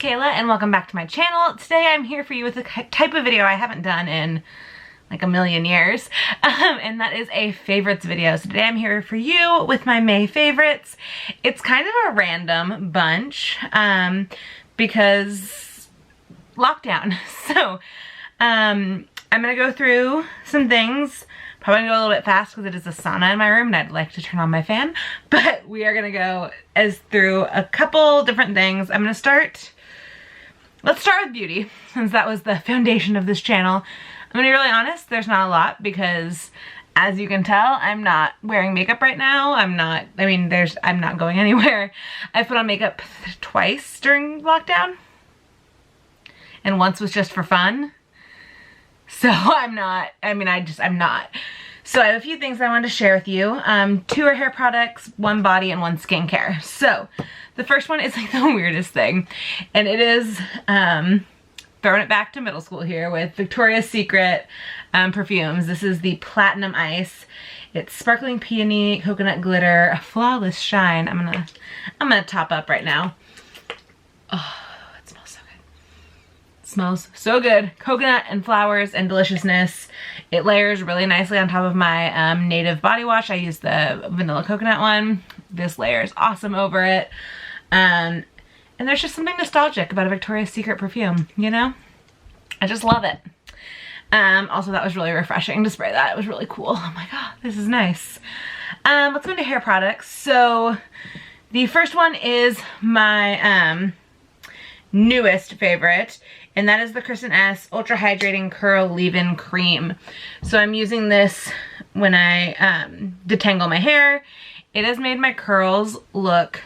Kayla and welcome back to my channel. Today I'm here for you with a type of video I haven't done in like a million years, and that is a favorites video. So today I'm here for you with my May favorites. It's kind of a random bunch because lockdown. So I'm gonna go through some things. Probably gonna go a little bit fast because it is a sauna in my room and I'd like to turn on my fan, but we are gonna go through a couple different things. let's start with beauty, since that was the foundation of this channel. I'm gonna be really honest, there's not a lot because as you can tell, I'm not wearing makeup right now. I'm not going anywhere. I put on makeup twice during lockdown and once was just for fun. So I'm not. So I have a few things I wanted to share with you. 2 are hair products, 1 body, and 1 skincare. So the first one is like the weirdest thing. And it is throwing it back to middle school here with Victoria's Secret perfumes. This is the Platinum Ice. It's sparkling peony, coconut glitter, a flawless shine. I'm gonna top up right now. Oh. Smells so good. Coconut and flowers and deliciousness. It layers really nicely on top of my native body wash. I use the vanilla coconut one. This layers awesome over it. And there's just something nostalgic about a Victoria's Secret perfume, you know? I just love it. Also, that was really refreshing to spray that. It was really cool. Oh my god, this is nice. Let's go into hair products. So the first one is my newest favorite, and that is the Kristen S Ultra Hydrating Curl Leave-In Cream. So I'm using this when I detangle my hair. It has made my curls look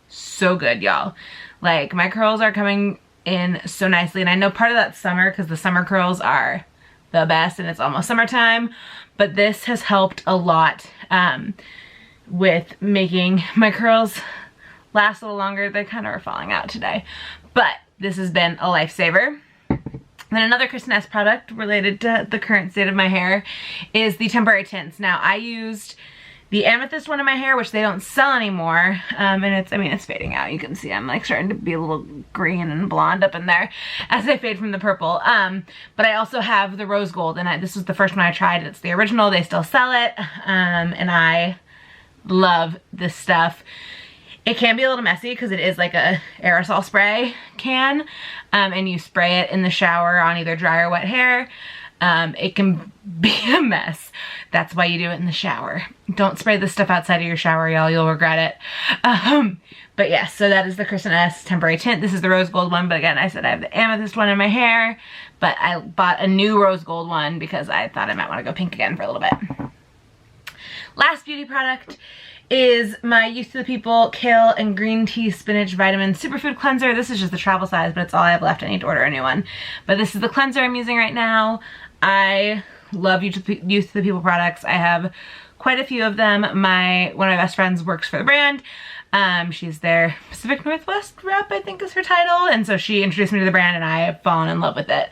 so good, y'all. Like, my curls are coming in so nicely, and I know part of that's summer because the summer curls are the best and it's almost summertime, but this has helped a lot with making my curls last a little longer. They kind of are falling out today, but this has been a lifesaver. Then another Kristen S product related to the current state of my hair is the temporary tints. Now, I used the amethyst one in my hair, which they don't sell anymore, and it's fading out. You can see I'm like starting to be a little green and blonde up in there as I fade from the purple. But I also have the rose gold, and this was the first one I tried. It's the original. They still sell it, and I love this stuff. It can be a little messy because it is like a aerosol spray can, and you spray it in the shower on either dry or wet hair. It can be a mess. That's why you do it in the shower. Don't spray this stuff outside of your shower, y'all. You'll regret it. But yes, so that is the Kristen S temporary tint. This is the rose gold one, but again, I said I have the amethyst one in my hair, but I bought a new rose gold one because I thought I might want to go pink again for a little bit. Last beauty product is my Youth to the People Kale and Green Tea Spinach Vitamin Superfood Cleanser. This is just the travel size, but it's all I have left. I need to order a new one. But this is the cleanser I'm using right now. I love Youth to the People products. I have quite a few of them. One of my best friends works for the brand. She's their Pacific Northwest rep, I think is her title. And so she introduced me to the brand and I have fallen in love with it.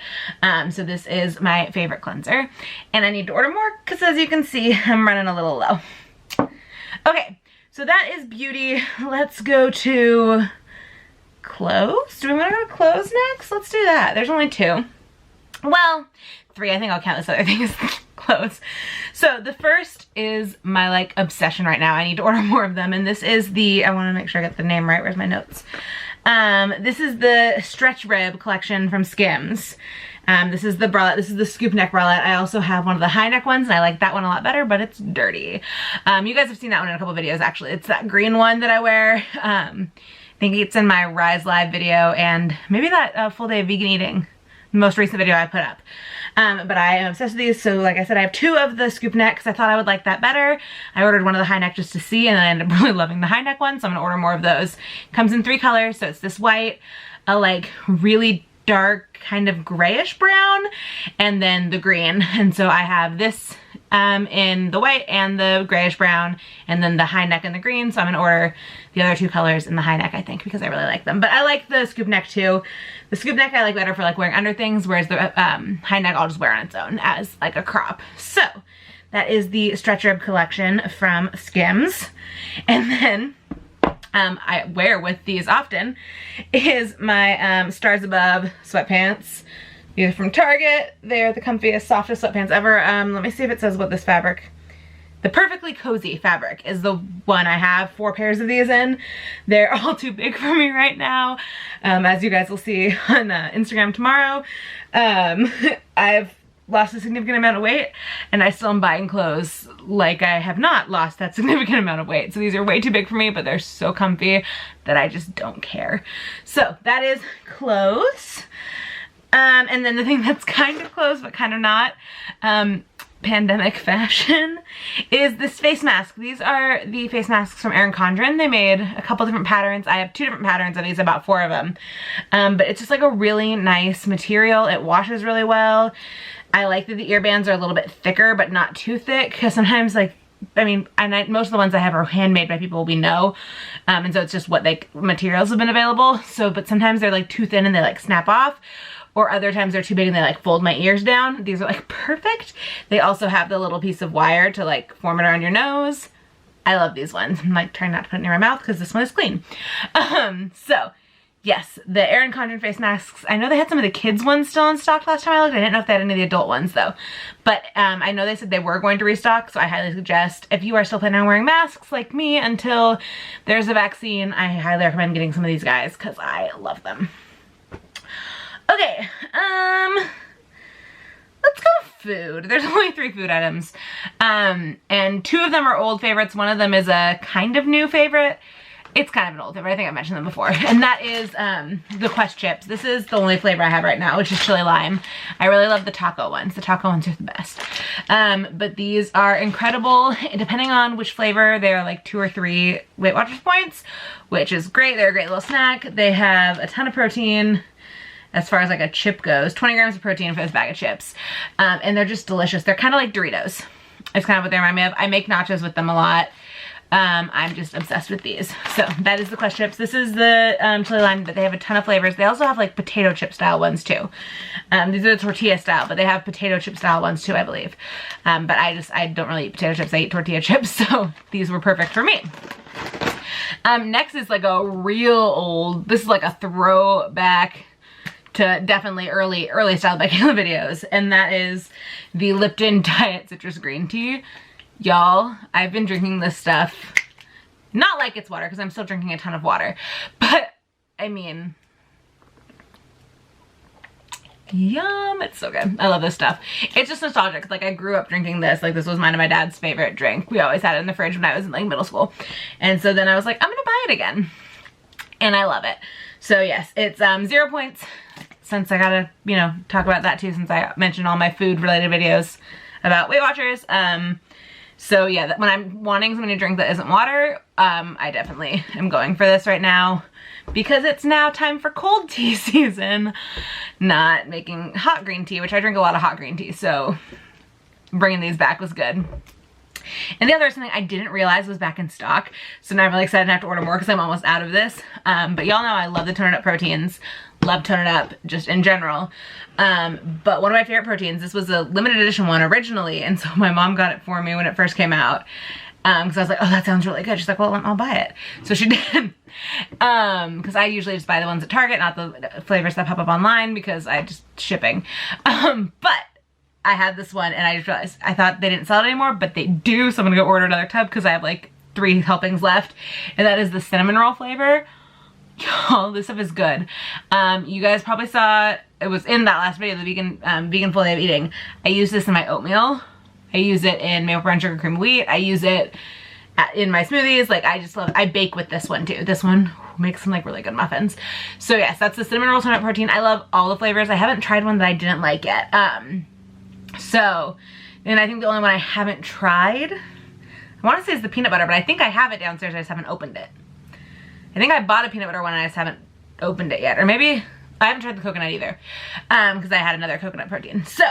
So this is my favorite cleanser. And I need to order more because, as you can see, I'm running a little low. Okay, so that is beauty. Let's go to clothes. Do we want to go to clothes next? Let's do that. There's only 2. Well, 3. I think I'll count this other thing as clothes. So the first is my like obsession right now. I need to order more of them, and this is the, I want to make sure I get the name right. Where's my notes? This is the Stretch Rib collection from Skims. This is the bralette. This is the scoop neck bralette. I also have one of the high neck ones, and I like that one a lot better, but it's dirty. You guys have seen that one in a couple videos, actually. It's that green one that I wear. I think it's in my Rise Live video, and maybe that full day of vegan eating, the most recent video I put up. But I am obsessed with these, so like I said, I have 2 of the scoop necks. I thought I would like that better. I ordered one of the high neck just to see, and I ended up really loving the high neck one, so I'm gonna order more of those. Comes in 3 colors, so it's this white, a like really dark kind of grayish brown, and then the green. And so I have this in the white and the grayish brown, and then the high neck in the green. So I'm gonna order the other 2 colors in the high neck, I think, because I really like them. But I like the scoop neck too. The scoop neck I like better for like wearing under things, whereas the high neck I'll just wear on its own as like a crop. So that is the Stretch Rib collection from Skims. And then I wear with these often is my Stars Above sweatpants. These are from Target. They're the comfiest, softest sweatpants ever. Let me see if it says what this fabric. The Perfectly Cozy fabric is the one I have 4 pairs of these in. They're all too big for me right now. As you guys will see on Instagram tomorrow. I've lost a significant amount of weight and I still am buying clothes like I have not lost that significant amount of weight. So these are way too big for me, but they're so comfy that I just don't care. So that is clothes. And then the thing that's kind of clothes but kind of not, pandemic fashion, is this face mask. These are the face masks from Erin Condren. They made a couple different patterns. I have 2 different patterns of these, about 4 of them. But it's just like a really nice material. It washes really well. I like that the ear bands are a little bit thicker but not too thick, because sometimes, like, I mean, most of the ones I have are handmade by people we know, and so it's just what materials have been available. So, but sometimes they're like too thin and they like snap off, or other times they're too big and they like fold my ears down. These are like perfect. They also have the little piece of wire to like form it around your nose. I love these ones. I'm like trying not to put it near my mouth because this one is clean. So yes, the Erin Condren face masks. I know they had some of the kids ones still in stock last time I looked. I didn't know if they had any of the adult ones though. But I know they said they were going to restock, so I highly suggest, if you are still planning on wearing masks like me until there's a vaccine, I highly recommend getting some of these guys because I love them. Okay, let's go to food. There's only 3 food items, and 2 of them are old favorites. One of them is a kind of new favorite. It's kind of an old favorite. I think I mentioned them before, and that is the Quest chips. This is the only flavor I have right now, which is chili lime. I really love the taco ones. The taco ones are the best. But these are incredible. Depending on which flavor, they're like 2 or 3 Weight Watchers points, which is great. They're a great little snack. They have a ton of protein. As far as like a chip goes, 20 grams of protein for this bag of chips. And they're just delicious. They're kind of like Doritos. It's kind of what they remind me of. I make nachos with them a lot. I'm just obsessed with these. So that is the Quest chips. This is the chili lime, but they have a ton of flavors. They also have like potato chip style ones too. These are the tortilla style, but they have potato chip style ones too, I believe. But I don't really eat potato chips. I eat tortilla chips, so these were perfect for me. Next is like a real old, this is like a throwback to definitely early Styled by Kayla videos, and that is the Lipton Diet Citrus Green Tea. Y'all, I've been drinking this stuff, not like it's water, because I'm still drinking a ton of water, but I mean, yum, it's so good. I love this stuff. It's just nostalgic. Like, I grew up drinking this. Like, this was mine and my dad's favorite drink. We always had it in the fridge when I was in like middle school, and so then I was like, I'm gonna buy it again, and I love it. So yes, it's 0 points, since I gotta, you know, talk about that too, since I mentioned all my food related videos about Weight Watchers. So yeah, when I'm wanting something to drink that isn't water, I definitely am going for this right now, because it's now time for cold tea season, not making hot green tea, which I drink a lot of hot green tea, so bringing these back was good. And the other something I didn't realize was back in stock, so now I'm really excited to have to order more because I'm almost out of this. But y'all know I love the Tone It Up proteins. Love Tone It Up just in general. But one of my favorite proteins, this was a limited edition one originally, and so my mom got it for me when it first came out. Because I was like, oh, that sounds really good. She's like, well, I'll buy it. So she did. Because I usually just buy the ones at Target, not the flavors that pop up online, because I just shipping. But I had this one and I just realized, I thought they didn't sell it anymore, but they do. So I'm gonna go order another tub because I have like 3 helpings left. And that is the cinnamon roll flavor. Y'all, this stuff is good. You guys probably saw, it was in that last video, the vegan full day of eating. I use this in my oatmeal. I use it in maple brown sugar cream wheat. I use it in my smoothies. Like, I just love, I bake with this one too. This one makes some like really good muffins. So yes, that's the cinnamon roll nut protein. I love all the flavors. I haven't tried one that I didn't like yet. So, and I think the only one I haven't tried, I want to say is the peanut butter, but I think I have it downstairs. I just haven't opened it. I think I bought a peanut butter one and I just haven't opened it yet. Or maybe I haven't tried the coconut either, because I had another coconut protein. So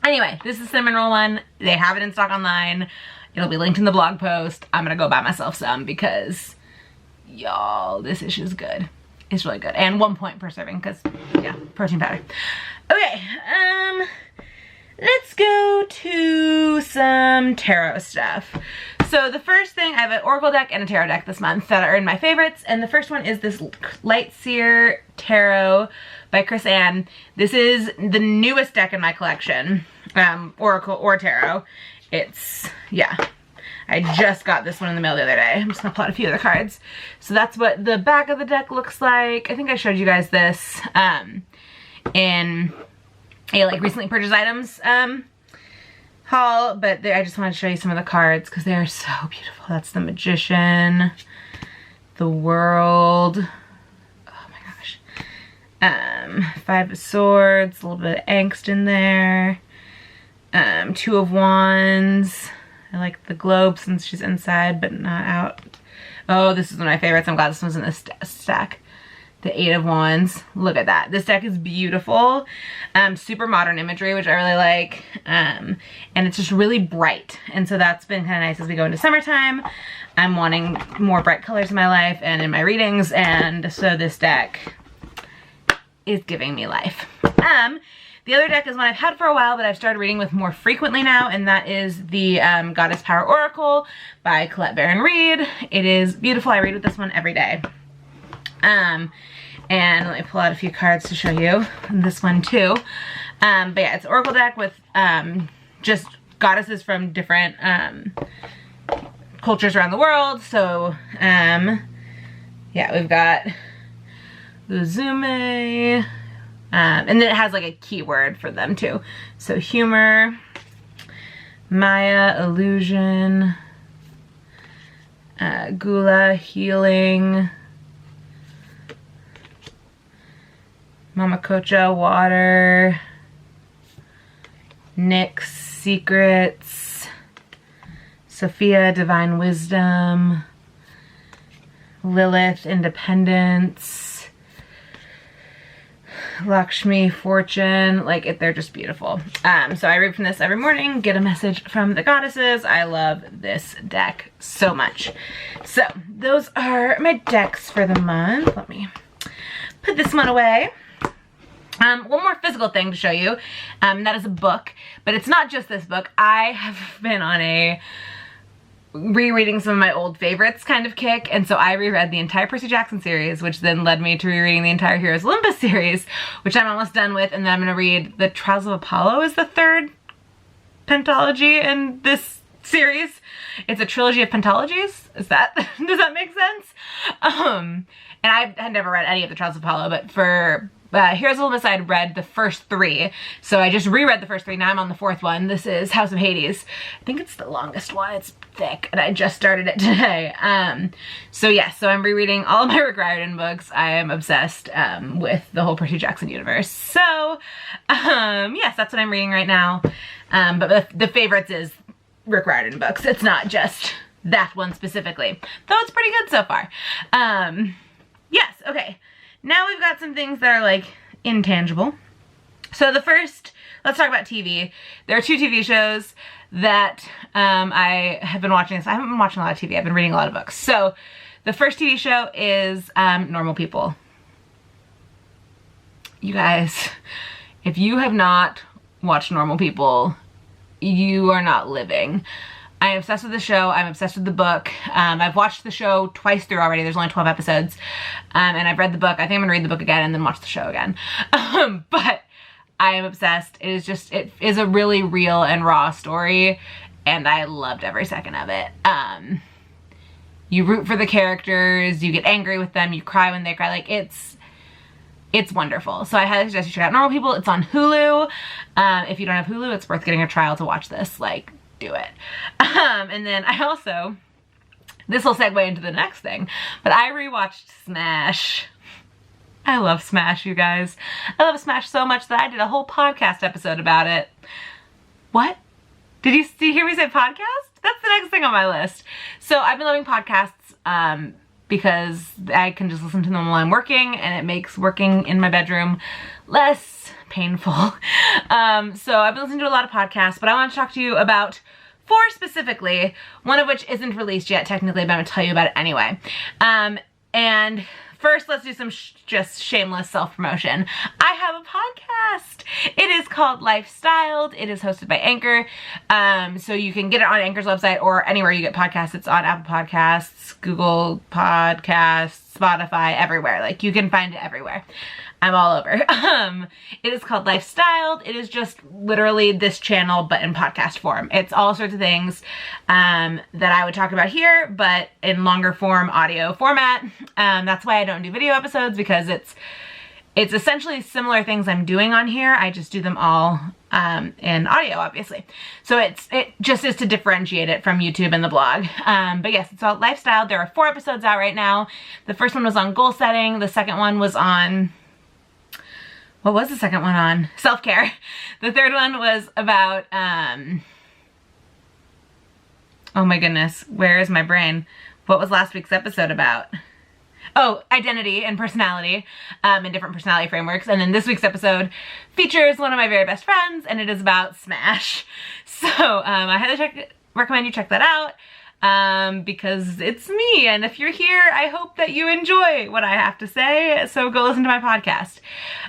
anyway, this is the cinnamon roll one. They have it in stock online. It'll be linked in the blog post. I'm gonna go buy myself some because y'all, this is just good. It's really good. And 1 point per serving because, yeah, protein powder. Okay, let's go to some tarot stuff. So So the first thing, I have an Oracle deck and a Tarot deck this month that are in my favorites, and the first one is this Lightseer Tarot by Chris Ann. This is the newest deck in my collection, Oracle or Tarot. It's, yeah, I just got this one in the mail the other day. I'm just gonna pull out a few of the cards. So that's what the back of the deck looks like. I think I showed you guys this in a like recently purchased items haul, but I just wanted to show you some of the cards because they are so beautiful. That's the Magician, the World, oh my gosh, Five of Swords, a little bit of angst in there, Two of Wands. I like the globe since she's inside but not out. Oh, this is one of my favorites. I'm glad this one's in this stack. The Eight of Wands. Look at that. This deck is beautiful. Super modern imagery, which I really like. And it's just really bright. And so that's been kind of nice as we go into summertime. I'm wanting more bright colors in my life and in my readings. And so this deck is giving me life. The other deck is one I've had for a while, but I've started reading with more frequently now, and that is the Goddess Power Oracle by Colette Baron Reid. It is beautiful. I read with this one every day. And let me pull out a few cards to show you this one too. But yeah, it's Oracle deck with just goddesses from different cultures around the world. So yeah, we've got Uzume, and then it has like a keyword for them too. So humor, Maya, illusion, Gula, healing, Mamakocha, water, Nyx, secrets, Sophia, divine wisdom, Lilith, independence, Lakshmi, fortune. Like, they're just beautiful. So I read from this every morning, get a message from the goddesses. I love this deck so much. So those are my decks for the month. Let me put this one away. One more physical thing to show you, that is a book, but it's not just this book. I have been on a rereading some of my old favorites kind of kick, and so I reread the entire Percy Jackson series, which then led me to rereading the entire Heroes of Olympus series, which I'm almost done with, and then I'm going to read the Trials of Apollo is the third pentology in this series. It's a trilogy of pentologies. Is that, does that make sense? And I had never read any of the Trials of Apollo, but for Heroes of Olympus, I had read the first three, so I just reread the first three. Now I'm on the fourth one. This is House of Hades. I think it's the longest one. It's thick, and I just started it today. So yeah, so I'm rereading all of my Rick Riordan books. I am obsessed with the whole Percy Jackson universe. So yes, that's what I'm reading right now. But the favorites is Rick Riordan books. It's not just that one specifically, though it's pretty good so far. Yes, okay. Now we've got some things that are like intangible. So the first, let's talk about TV. There are two TV shows that I have been watching. I haven't been watching a lot of TV. I've been reading a lot of books. So the first TV show is Normal People. You guys, if you have not watched Normal People, you are not living. I'm obsessed with the show. I'm obsessed with the book. I've watched the show twice through already. There's only 12 episodes. And I've read the book. I think I'm gonna read the book again and then watch the show again. But I am obsessed. It is just, it is a really real and raw story, and I loved every second of it. You root for the characters, you get angry with them, you cry when they cry. Like, it's wonderful. So I highly suggest you check out Normal People. It's on Hulu. If you don't have Hulu, it's worth getting a trial to watch this. Like, do it. And then I also, this will segue into the next thing, but I rewatched Smash. I love Smash, you guys. I love Smash so much that I did a whole podcast episode about it. What? Did you hear me say podcast? That's the next thing on my list. So I've been loving podcasts because I can just listen to them while I'm working, and it makes working in my bedroom less painful. So I've been listening to a lot of podcasts, but I want to talk to you about 4 specifically, one of which isn't released yet technically, but I'm going to tell you about it anyway. And first, let's do some just shameless self-promotion. I have a podcast. It is called Lifestyled. It is hosted by Anchor. So you can get it on Anchor's website or anywhere you get podcasts. It's on Apple Podcasts, Google Podcasts, Spotify, everywhere. Like, you can find it everywhere. I'm all over. It is called Lifestyled. It is just literally this channel, but in podcast form. It's all sorts of things that I would talk about here, but in longer form audio format. That's why I don't do video episodes, because it's essentially similar things I'm doing on here. I just do them all in audio, obviously. So it just is to differentiate it from YouTube and the blog. But yes, it's all Lifestyled. There are 4 episodes out right now. The first one was on goal setting. The second one was on... What was the second one on? Self-care. The third one was about, oh my goodness, where is my brain? What was last week's episode about? Oh, identity and personality, and different personality frameworks. And then this week's episode features one of my very best friends, and it is about Smash. So I highly recommend you check that out. Because it's me, and if you're here, I hope that you enjoy what I have to say, so go listen to my podcast.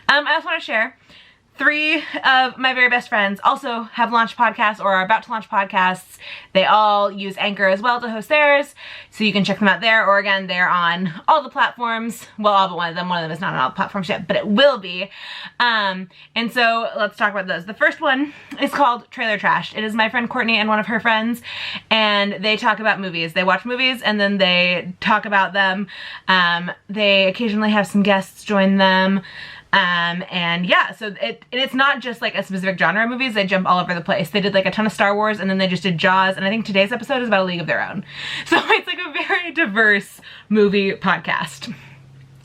I also want to share 3 of my very best friends also have launched podcasts or are about to launch podcasts. They all use Anchor as well to host theirs, so you can check them out there, or again, they're on all the platforms. Well, all but one of them. One of them is not on all the platforms yet, but it will be. And so let's talk about those. The first one is called Trailer Trashed. It is my friend Courtney and one of her friends, and they talk about movies. They watch movies and then they talk about them. They occasionally have some guests join them. And yeah, so it's not just like a specific genre of movies. They jump all over the place. They did like a ton of Star Wars, and then they just did Jaws, and I think today's episode is about A League of Their Own. So it's like a very diverse movie podcast.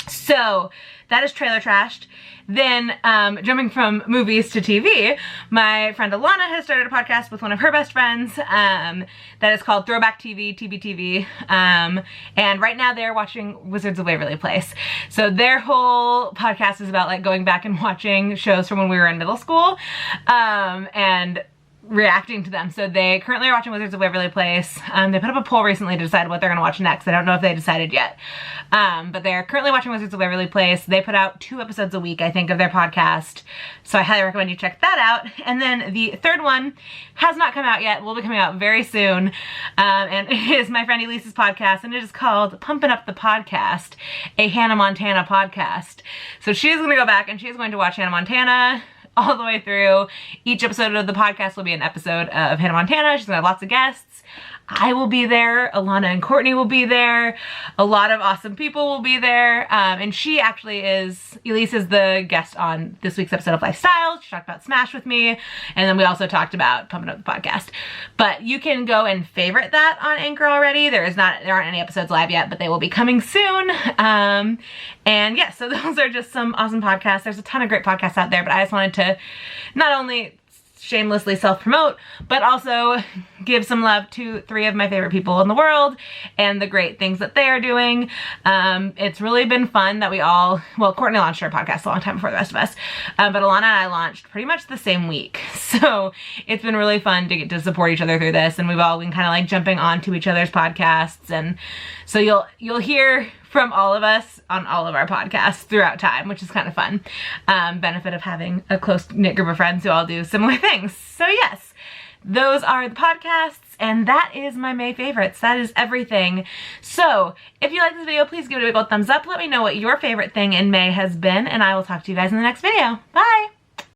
So that is Trailer Trashed. Then jumping from movies to TV, my friend Alana has started a podcast with one of her best friends that is called Throwback TV, TBTV. And right now they're watching Wizards of Waverly Place. So their whole podcast is about like going back and watching shows from when we were in middle school and reacting to them. So they currently are watching Wizards of Waverly Place. They put up a poll recently to decide what they're going to watch next. I don't know if they decided yet. But they're currently watching Wizards of Waverly Place. They put out 2 episodes a week, I think, of their podcast. So I highly recommend you check that out. And then the third one has not come out yet. Will be coming out very soon. And it is my friend Elise's podcast, and it is called Pumpin' Up the Podcast, a Hannah Montana podcast. So she's going to go back and she's going to watch Hannah Montana all the way through. Each episode of the podcast will be an episode of Hannah Montana. She's gonna have lots of guests. I will be there. Alana and Courtney will be there. A lot of awesome people will be there. And she actually is, Elise is the guest on this week's episode of Lifestyle. She talked about Smash with me. And then we also talked about Pumping Up the Podcast. But you can go and favorite that on Anchor already. There aren't any episodes live yet, but they will be coming soon. And yeah, so those are just some awesome podcasts. There's a ton of great podcasts out there, but I just wanted to not only shamelessly self-promote, but also give some love to 3 of my favorite people in the world and the great things that they are doing. It's really been fun that Courtney launched her podcast a long time before the rest of us, but Alana and I launched pretty much the same week. So it's been really fun to get to support each other through this, and we've all been kind of like jumping onto each other's podcasts, and so you'll hear from all of us on all of our podcasts throughout time, which is kind of fun. Benefit of having a close-knit group of friends who all do similar things. So yes, those are the podcasts, and that is my May favorites. That is everything. So if you like this video, please give it a big old thumbs up. Let me know what your favorite thing in May has been, and I will talk to you guys in the next video. Bye!